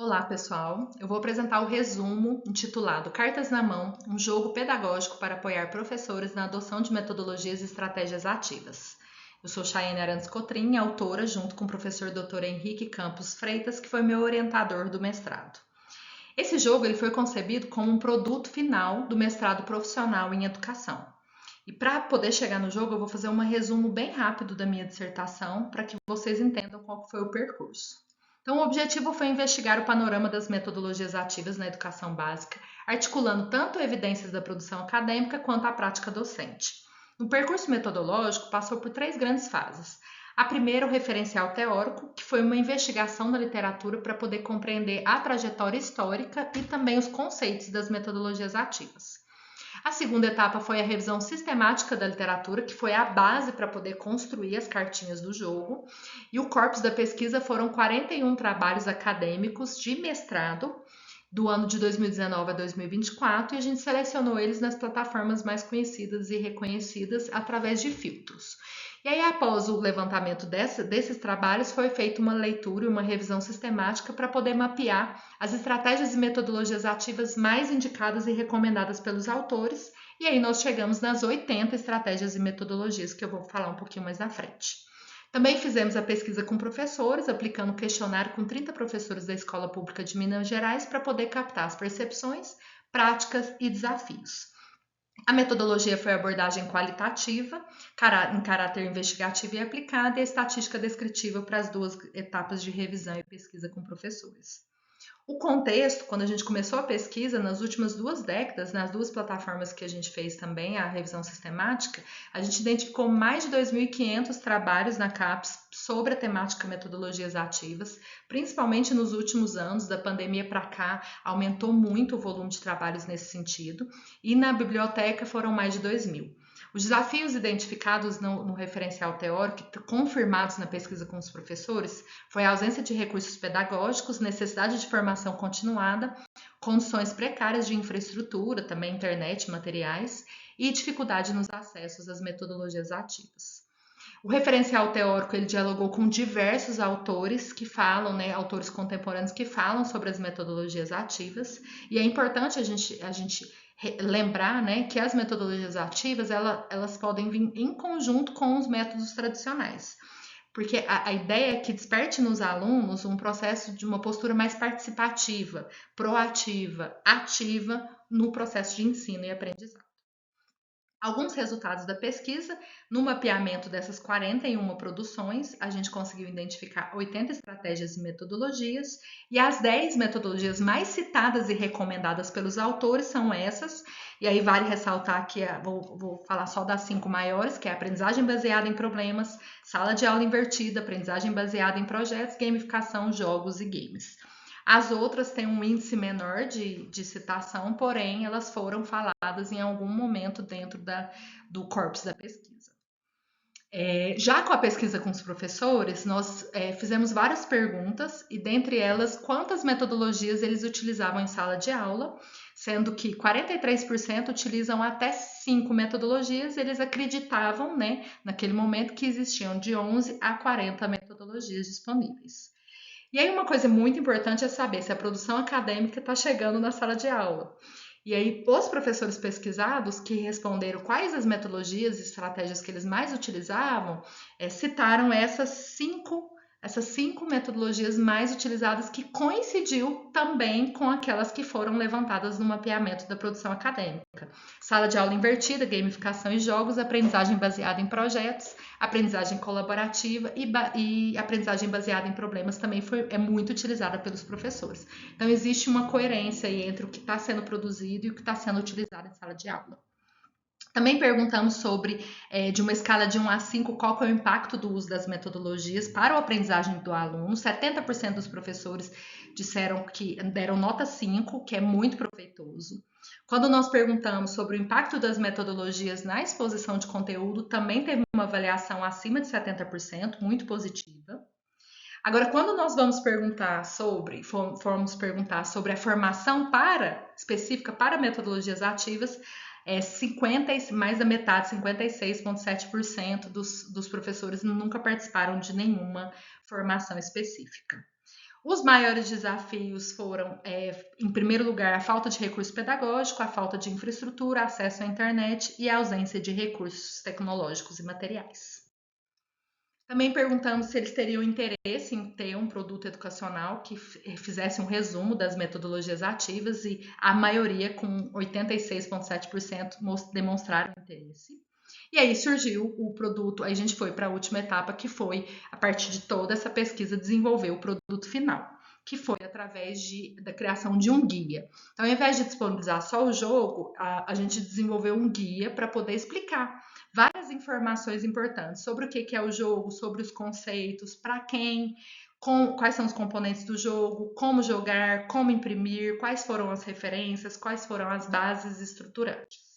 Olá, pessoal. Eu vou apresentar o resumo intitulado Cartas na Mão, um jogo pedagógico para apoiar professores na adoção de metodologias e estratégias ativas. Eu sou Chayane Arantes Cotrim, autora, junto com o professor Dr. Henrique Campos Freitas, que foi meu orientador do mestrado. Esse jogo ele foi concebido como um produto final do mestrado profissional em educação. E para poder chegar no jogo, eu vou fazer um resumo bem rápido da minha dissertação para que vocês entendam qual foi o percurso. Então, o objetivo foi investigar o panorama das metodologias ativas na educação básica, articulando tanto evidências da produção acadêmica quanto a prática docente. O percurso metodológico passou por três grandes fases. A primeira, o referencial teórico, que foi uma investigação da literatura para poder compreender a trajetória histórica e também os conceitos das metodologias ativas. A segunda etapa foi a revisão sistemática da literatura, que foi a base para poder construir as cartinhas do jogo. E o corpus da pesquisa foram 41 trabalhos acadêmicos de mestrado do ano de 2019 a 2024 e a gente selecionou eles nas plataformas mais conhecidas e reconhecidas através de filtros. E aí, após o levantamento desses trabalhos, foi feita uma leitura e uma revisão sistemática para poder mapear as estratégias e metodologias ativas mais indicadas e recomendadas pelos autores. E aí nós chegamos nas 80 estratégias e metodologias que eu vou falar um pouquinho mais na frente. Também fizemos a pesquisa com professores, aplicando um questionário com 30 professores da Escola Pública de Minas Gerais para poder captar as percepções, práticas e desafios. A metodologia foi a abordagem qualitativa, em caráter investigativo e aplicada, e a estatística descritiva para as duas etapas de revisão e pesquisa com professores. O contexto, quando a gente começou a pesquisa, nas últimas 2 décadas, nas 2 plataformas que a gente fez também, a revisão sistemática, a gente identificou mais de 2.500 trabalhos na CAPES sobre a temática metodologias ativas, principalmente nos últimos anos, da pandemia para cá, aumentou muito o volume de trabalhos nesse sentido, e na biblioteca foram mais de 2.000. Os desafios identificados no referencial teórico, confirmados na pesquisa com os professores, foi a ausência de recursos pedagógicos, necessidade de formação continuada, condições precárias de infraestrutura, também internet, materiais, e dificuldade nos acessos às metodologias ativas. O referencial teórico ele dialogou com diversos autores que falam, autores contemporâneos que falam sobre as metodologias ativas, e é importante a gente lembrar, que as metodologias ativas elas podem vir em conjunto com os métodos tradicionais. Porque a ideia é que desperte nos alunos um processo de uma postura mais participativa, proativa, ativa no processo de ensino e aprendizado. Alguns resultados da pesquisa, no mapeamento dessas 41 produções, a gente conseguiu identificar 80 estratégias e metodologias, e as 10 metodologias mais citadas e recomendadas pelos autores são essas, e aí vale ressaltar que vou falar só das 5 maiores, que é a aprendizagem baseada em problemas, sala de aula invertida, aprendizagem baseada em projetos, gamificação, jogos e games. As outras têm um índice menor de citação, porém elas foram faladas em algum momento dentro do corpus da pesquisa. Já com a pesquisa com os professores, nós fizemos várias perguntas e dentre elas, quantas metodologias eles utilizavam em sala de aula, sendo que 43% utilizam até 5 metodologias, eles acreditavam, naquele momento, que existiam de 11 a 40 metodologias disponíveis. E aí uma coisa muito importante é saber se a produção acadêmica está chegando na sala de aula. E aí os professores pesquisados que responderam quais as metodologias e estratégias que eles mais utilizavam, citaram essas cinco metodologias mais utilizadas que coincidiu também com aquelas que foram levantadas no mapeamento da produção acadêmica. Sala de aula invertida, gamificação e jogos, aprendizagem baseada em projetos, aprendizagem colaborativa e aprendizagem baseada em problemas também é muito utilizada pelos professores. Então, existe uma coerência aí entre o que está sendo produzido e o que está sendo utilizado em sala de aula. Também perguntamos sobre, de uma escala de 1 a 5, qual que é o impacto do uso das metodologias para a aprendizagem do aluno. 70% dos professores disseram que deram nota 5, que é muito proveitoso. Quando nós perguntamos sobre o impacto das metodologias na exposição de conteúdo, também teve uma avaliação acima de 70%, muito positiva. Agora, quando nós formos perguntar sobre a formação específica para metodologias ativas, mais da metade, 56,7% dos professores nunca participaram de nenhuma formação específica. Os maiores desafios foram, em primeiro lugar, a falta de recurso pedagógico, a falta de infraestrutura, acesso à internet e a ausência de recursos tecnológicos e materiais. Também perguntamos se eles teriam interesse em ter um produto educacional que fizesse um resumo das metodologias ativas e a maioria, com 86,7%, demonstraram interesse. E aí surgiu o produto, aí a gente foi para a última etapa, que foi, a partir de toda essa pesquisa, desenvolver o produto final, que foi através da criação de um guia. Então, ao invés de disponibilizar só o jogo, a gente desenvolveu um guia para poder explicar várias informações importantes sobre o que é o jogo, sobre os conceitos, para quem, quais são os componentes do jogo, como jogar, como imprimir, quais foram as referências, quais foram as bases estruturantes.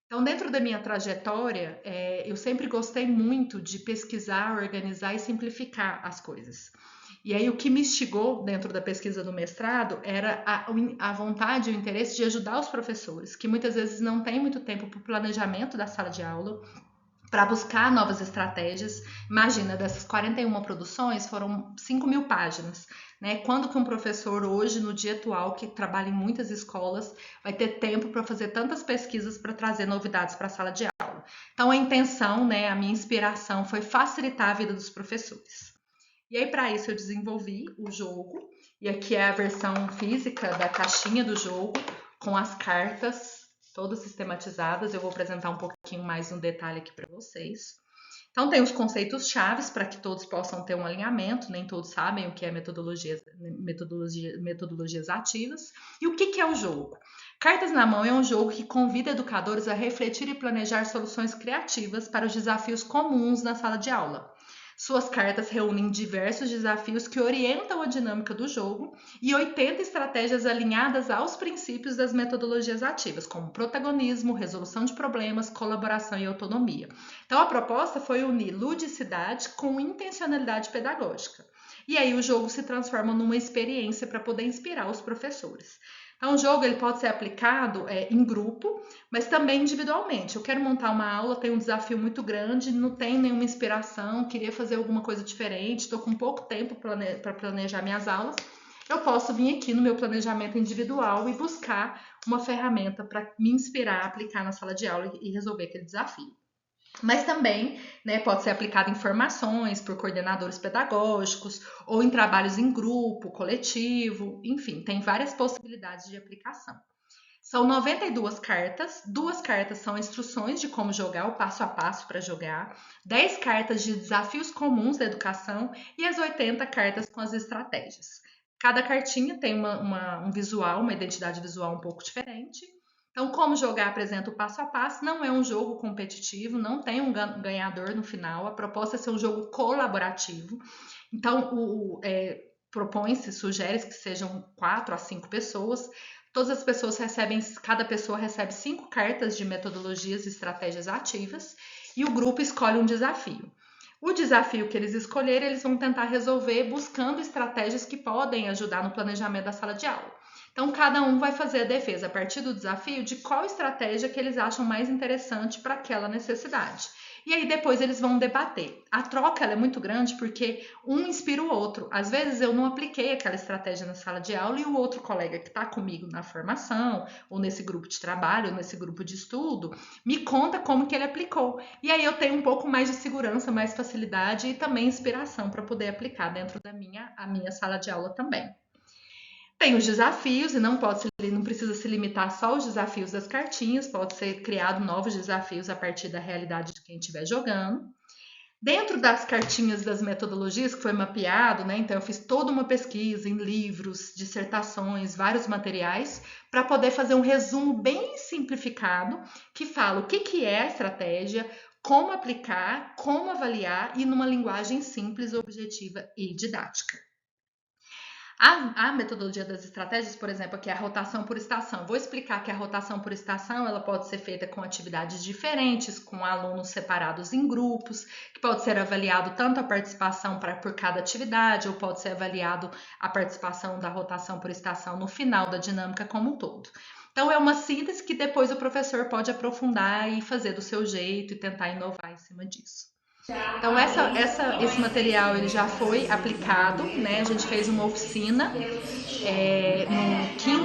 Então, dentro da minha trajetória, eu sempre gostei muito de pesquisar, organizar e simplificar as coisas. E aí, o que me instigou dentro da pesquisa do mestrado era a vontade e o interesse de ajudar os professores, que muitas vezes não têm muito tempo para o planejamento da sala de aula, para buscar novas estratégias. Imagina, dessas 41 produções, foram 5.000 páginas. Né? Quando que um professor hoje, no dia atual, que trabalha em muitas escolas, vai ter tempo para fazer tantas pesquisas para trazer novidades para a sala de aula? Então, a intenção, né, a minha inspiração foi facilitar a vida dos professores. E aí, para isso, eu desenvolvi o jogo, e aqui é a versão física da caixinha do jogo, com as cartas todas sistematizadas. Eu vou apresentar um pouquinho mais no detalhe aqui para vocês. Então, tem os conceitos chaves para que todos possam ter um alinhamento, nem todos sabem o que é metodologias ativas. E o que é o jogo? Cartas na Mão é um jogo que convida educadores a refletir e planejar soluções criativas para os desafios comuns na sala de aula. Suas cartas reúnem diversos desafios que orientam a dinâmica do jogo e 80 estratégias alinhadas aos princípios das metodologias ativas, como protagonismo, resolução de problemas, colaboração e autonomia. Então, a proposta foi unir ludicidade com intencionalidade pedagógica. E aí o jogo se transforma numa experiência para poder inspirar os professores. Então, o jogo ele pode ser aplicado em grupo, mas também individualmente. Eu quero montar uma aula, tenho um desafio muito grande, não tenho nenhuma inspiração, queria fazer alguma coisa diferente, estou com pouco tempo para planejar minhas aulas. Eu posso vir aqui no meu planejamento individual e buscar uma ferramenta para me inspirar, aplicar na sala de aula e resolver aquele desafio. Mas também, né, pode ser aplicado em formações por coordenadores pedagógicos ou em trabalhos em grupo, coletivo, enfim, tem várias possibilidades de aplicação. São 92 cartas, 2 cartas são instruções de como jogar, o passo a passo para jogar, 10 cartas de desafios comuns da educação e as 80 cartas com as estratégias. Cada cartinha tem um visual, uma identidade visual um pouco diferente. Então, como jogar apresenta o passo a passo, não é um jogo competitivo, não tem um ganhador no final, a proposta é ser um jogo colaborativo. Então, propõe-se, sugere-se que sejam 4 a 5 pessoas. Todas as pessoas recebem, cada pessoa recebe 5 cartas de metodologias e estratégias ativas e o grupo escolhe um desafio. O desafio que eles escolherem, eles vão tentar resolver buscando estratégias que podem ajudar no planejamento da sala de aula. Então, cada um vai fazer a defesa a partir do desafio de qual estratégia que eles acham mais interessante para aquela necessidade. E aí depois eles vão debater. A troca ela é muito grande porque um inspira o outro. Às vezes eu não apliquei aquela estratégia na sala de aula e o outro colega que está comigo na formação, ou nesse grupo de trabalho, ou nesse grupo de estudo, me conta como que ele aplicou. E aí eu tenho um pouco mais de segurança, mais facilidade e também inspiração para poder aplicar dentro da minha sala de aula também. Tem os desafios e não precisa se limitar só aos desafios das cartinhas, pode ser criado novos desafios a partir da realidade de quem estiver jogando. Dentro das cartinhas das metodologias que foi mapeado, né? Então eu fiz toda uma pesquisa em livros, dissertações, vários materiais, para poder fazer um resumo bem simplificado que fala o que é a estratégia, como aplicar, como avaliar e numa linguagem simples, objetiva e didática. A metodologia das estratégias, por exemplo, aqui é a rotação por estação. Vou explicar que a rotação por estação ela pode ser feita com atividades diferentes, com alunos separados em grupos, que pode ser avaliado tanto a participação por cada atividade, ou pode ser avaliado a participação da rotação por estação no final da dinâmica como um todo. Então, é uma síntese que depois o professor pode aprofundar e fazer do seu jeito e tentar inovar em cima disso. Então, esse material ele já foi aplicado, né? A gente fez uma oficina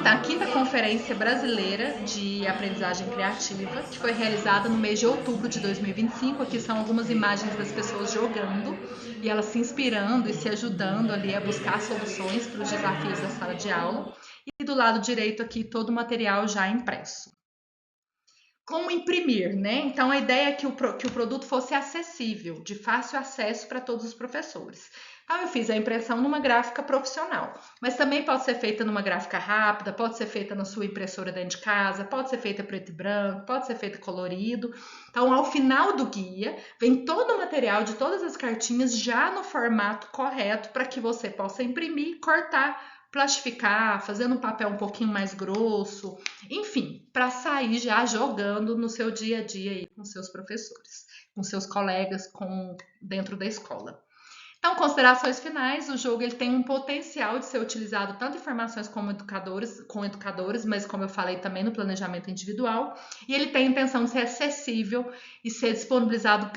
na quinta Conferência Brasileira de Aprendizagem Criativa, que foi realizada no mês de outubro de 2025. Aqui são algumas imagens das pessoas jogando e elas se inspirando e se ajudando ali a buscar soluções para os desafios da sala de aula. E do lado direito aqui todo o material já impresso. Como imprimir, né? Então a ideia é que o produto fosse acessível, de fácil acesso para todos os professores. Então eu fiz a impressão numa gráfica profissional, mas também pode ser feita numa gráfica rápida, pode ser feita na sua impressora dentro de casa, pode ser feita preto e branco, pode ser feita colorido. Então ao final do guia vem todo o material de todas as cartinhas já no formato correto para que você possa imprimir, cortar, plastificar, fazendo um papel um pouquinho mais grosso, enfim, para sair já jogando no seu dia a dia aí com seus professores, com seus colegas dentro da escola. Então, considerações finais, o jogo ele tem um potencial de ser utilizado tanto em formações com educadores, mas como eu falei também no planejamento individual, e ele tem a intenção de ser acessível e ser disponibilizado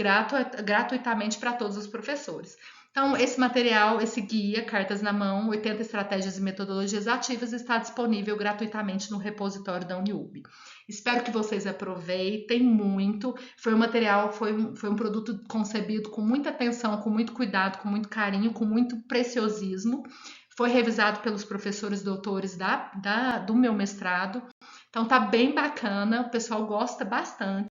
gratuitamente para todos os professores. Então, esse material, esse guia, Cartas na Mão, 80 estratégias e metodologias ativas, está disponível gratuitamente no repositório da Uniub. Espero que vocês aproveitem muito. Foi um material, foi um produto concebido com muita atenção, com muito cuidado, com muito carinho, com muito preciosismo. Foi revisado pelos professores doutores do meu mestrado. Então tá bem bacana, o pessoal gosta bastante.